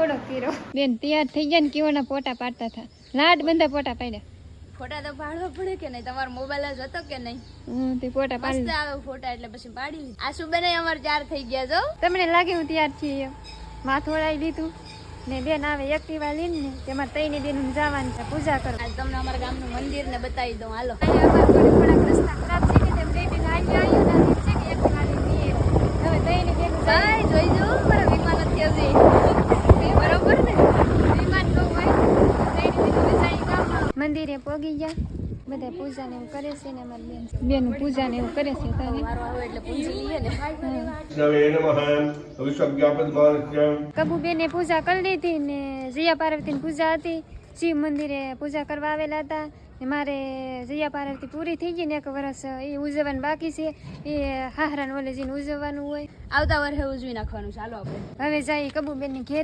મોડો કર્યો બેન તૈયાર થઈ ગયા ને કેવાના ફોટા પાડતા હતા લાડ બંધા ફોટા પાડ્યા ફોટા તો પાડવા પડે કે નહીં તમારો મોબાઈલ જ હતો કે નહીં તે ફોટા મસ્ત પાડી આવે ફોટા એટલે પછી પાડી લીધી આ સુબેને અમાર 4 થઈ ગયા જો તમને લાગે હું તૈયાર છીએ માથું ઓળાવી લીધું ને બેન આવે એક્ટિવા લઈને ને તેમાં તઈને બેન જવાનું છે પૂજા કરો આજ તમને અમારા ગામનું મંદિર ને બતાવી દઉં હાલો અહીંયા અમારા થોડાક રસ્તા ખરાબ છે ને તેમ બે બેન આવી આવ્યો ને છે કે એક્ટિવા લઈને હવે તઈને બેન ભાઈ જોઈ જો મારા વિમાન અત્યારે બરોબર ને વિમાન નો હોય તઈને બેન જાય ગામમાં મંદિરે પોગી ગયા બધા પૂજા ને એવું કરે છે ને અમારી બેન પૂજા ને એવું કરે છે તારે મારો આવે એટલે પૂછી લઈએ ને કબુ બેને પૂજા કરી લીધી ને જયા પાર્વતીની પૂજા હતી શિવ મંદિરે પૂજા કરવા આવેલા હતા ને મારે જયા પાર્વતી પૂરી થઈ ગઈ ને 1 વર્ષ એ ઉજવવાનું બાકી છે એ હાહરાન ઓલે જઈને ઉજવવાનું હોય આવતા વર્ષે ઉજવી નાખવાનું ચાલો આપણે હવે જાય કબુ બેન ની ઘેર